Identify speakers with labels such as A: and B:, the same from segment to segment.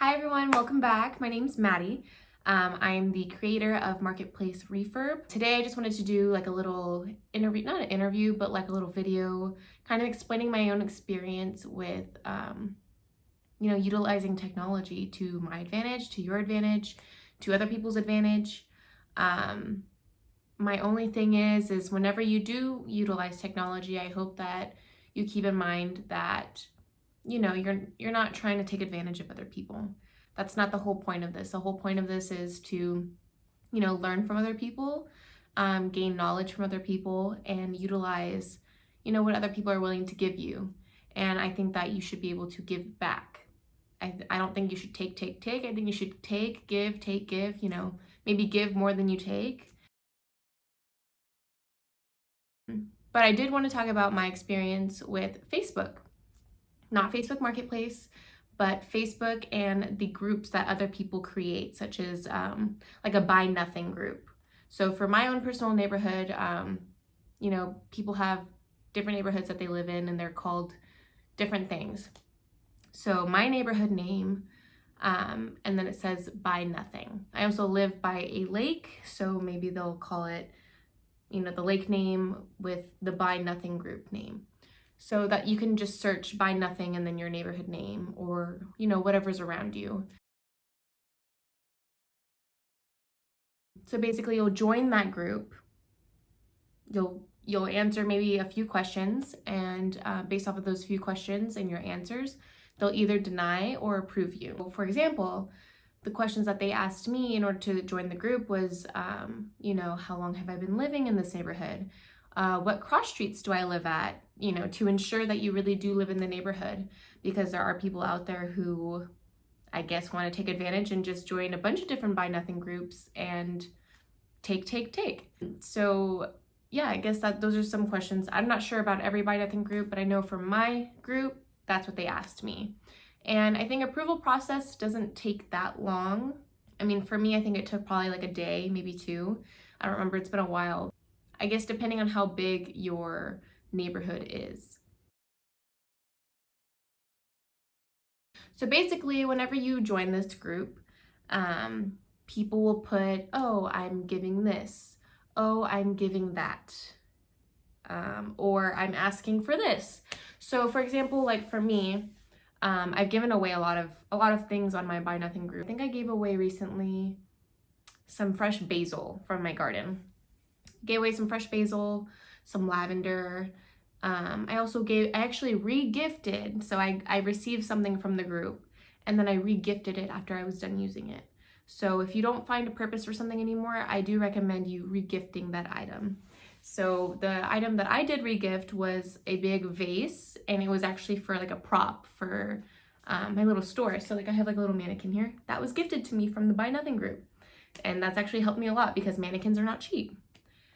A: Hi everyone, welcome back. My name's Maddie. I'm the creator of Marketplace Refurb. Today I just wanted to do like a little interview, not an interview, but like a little video kind of explaining my own experience with, utilizing technology to my advantage, to your advantage, to other people's advantage. My only thing is whenever you do utilize technology, I hope that you keep in mind that you're not trying to take advantage of other people. That's not the whole point of this. The whole point of this is to learn from other people, gain knowledge from other people, and utilize what other people are willing to give you. And I think that you should be able to give back. I don't think you should take. I think you should take, give, maybe give more than you take. But I did want to talk about my experience with Facebook. Not Facebook Marketplace, but Facebook and the groups that other people create, such as like a Buy Nothing group. So for my own personal neighborhood, people have different neighborhoods that they live in and they're called different things. So my neighborhood name, and then it says Buy Nothing. I also live by a lake, so maybe they'll call it, the lake name with the Buy Nothing group name. So that you can just search Buy Nothing and then your neighborhood name or, whatever's around you. So basically you'll join that group. You'll answer maybe a few questions, and based off of those few questions and your answers, they'll either deny or approve you. For example, the questions that they asked me in order to join the group was, how long have I been living in this neighborhood? What cross streets do I live at? To ensure that you really do live in the neighborhood, because there are people out there who, I guess, want to take advantage and just join a bunch of different Buy Nothing groups and take. So yeah, I guess that those are some questions. I'm not sure about every Buy Nothing group, but I know for my group, that's what they asked me. And I think approval process doesn't take that long. I mean, for me, I think it took probably like a day, maybe two. I don't remember, it's been a while. I guess depending on how big your neighborhood is. So basically, whenever you join this group, people will put, oh, I'm giving this. Oh, I'm giving that. Or I'm asking for this. So for example, like for me, I've given away a lot of things on my Buy Nothing group. I think I gave away recently some fresh basil from my garden. Gave away some fresh basil, some lavender. I actually re-gifted. So I received something from the group and then I re-gifted it after I was done using it. So if you don't find a purpose for something anymore, I do recommend you re-gifting that item. So the item that I did re-gift was a big vase, and it was actually for like a prop for my little store. So like I have like a little mannequin here that was gifted to me from the Buy Nothing group. And that's actually helped me a lot because mannequins are not cheap.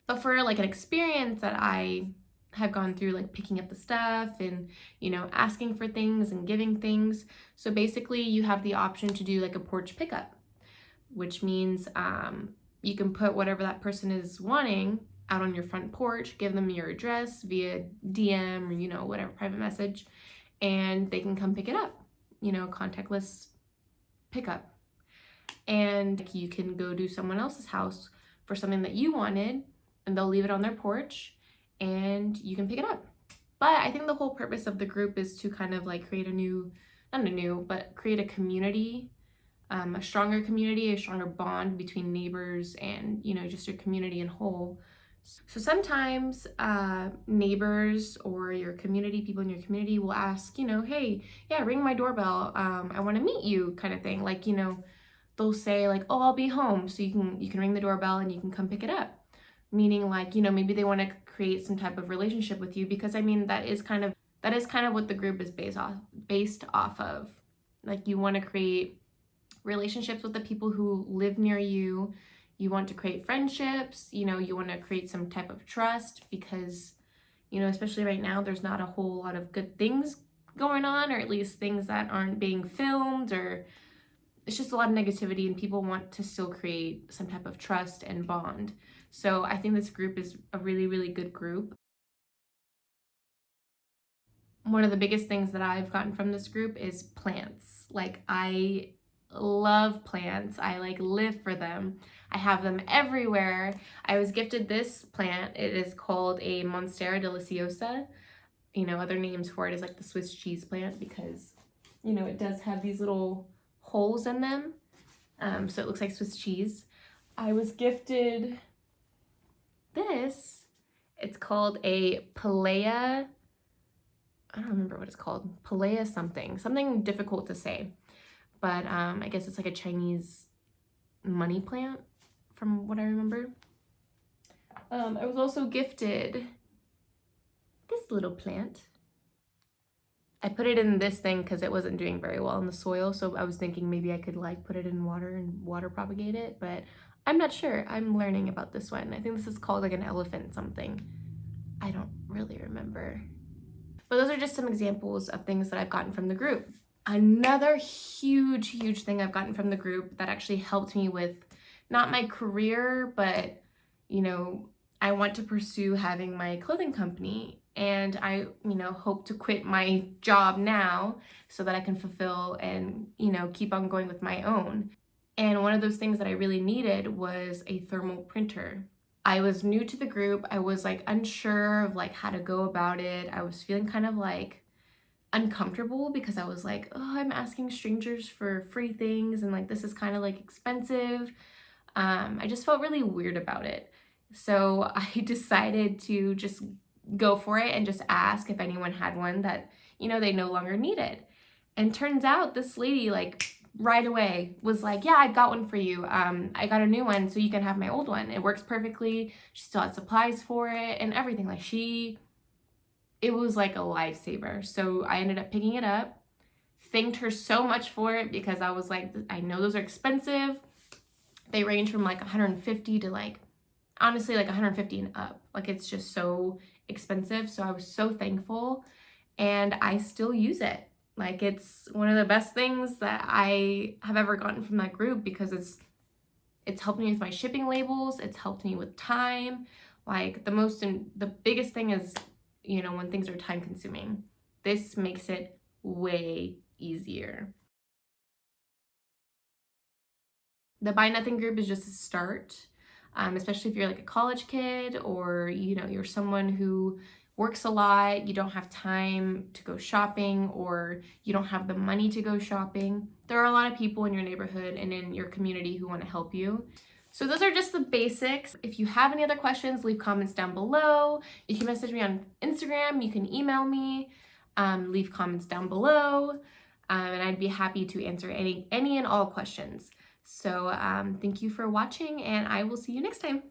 A: But for like an experience that I have gone through, like picking up the stuff and, asking for things and giving things. So basically you have the option to do like a porch pickup, which means you can put whatever that person is wanting out on your front porch, give them your address via DM or, whatever private message, and they can come pick it up, contactless pickup. And you can go to someone else's house for something that you wanted, and they'll leave it on their porch and you can pick it up. But I think the whole purpose of the group is to kind of like create create a community, a stronger community, a stronger bond between neighbors and, just your community in whole. So sometimes neighbors or your community, people in your community will ask, hey, yeah, ring my doorbell. I want to meet you kind of thing. Like, they'll say like, oh, I'll be home. So you can ring the doorbell and you can come pick it up. Meaning like, maybe they want to create some type of relationship with you, because I mean, that is kind of what the group is based off of. Like you want to create relationships with the people who live near you. You want to create friendships, you want to create some type of trust, because, especially right now, there's not a whole lot of good things going on, or at least things that aren't being filmed, or it's just a lot of negativity, and people want to still create some type of trust and bond. So I think this group is a really, really good group. One of the biggest things that I've gotten from this group is plants. Like I love plants. I like live for them. I have them everywhere. I was gifted this plant. It is called a Monstera deliciosa. You know, other names for it is like the Swiss cheese plant because, you know, it does have these little holes in them. So it looks like Swiss cheese. I was gifted this. It's called a Pelea. I don't remember what it's called. Pelea something difficult to say. But I guess it's like a Chinese money plant from what I remember. I was also gifted this little plant. I put it in this thing because it wasn't doing very well in the soil, so I was thinking maybe I could like put it in water and water propagate it, but I'm not sure. I'm learning about this one. I think this is called like an elephant something. I don't really remember. But those are just some examples of things that I've gotten from the group. Another huge thing I've gotten from the group that actually helped me with not my career, but you know, I want to pursue having my clothing company, and I, you know, hope to quit my job now so that I can fulfill and, you know, keep on going with my own. And one of those things that I really needed was a thermal printer. I was new to the group. I was like unsure of like how to go about it. I was feeling kind of like uncomfortable because I was like, oh, I'm asking strangers for free things and like this is kind of like expensive. I just felt really weird about it. So I decided to just go for it and just ask if anyone had one that, you know, they no longer needed. And turns out this lady like right away was like, yeah, I've got one for you. I got a new one so you can have my old one. It works perfectly. She still had supplies for it and everything. Like it was like a lifesaver. So I ended up picking it up, thanked her so much for it because I was like, I know those are expensive. They range from like 150 to like, honestly, like 150 and up. Like it's just so expensive. So I was so thankful and I still use it. Like it's one of the best things that I have ever gotten from that group because it's helped me with my shipping labels. It's helped me with time. Like the biggest thing is, you know, when things are time consuming, this makes it way easier. The Buy Nothing group is just a start, especially if you're like a college kid or, you know, you're someone who works a lot, you don't have time to go shopping or you don't have the money to go shopping. There are a lot of people in your neighborhood and in your community who want to help you. So those are just the basics. If you have any other questions, leave comments down below. You can message me on Instagram, you can email me, leave comments down below, and I'd be happy to answer any and all questions. So thank you for watching and I will see you next time.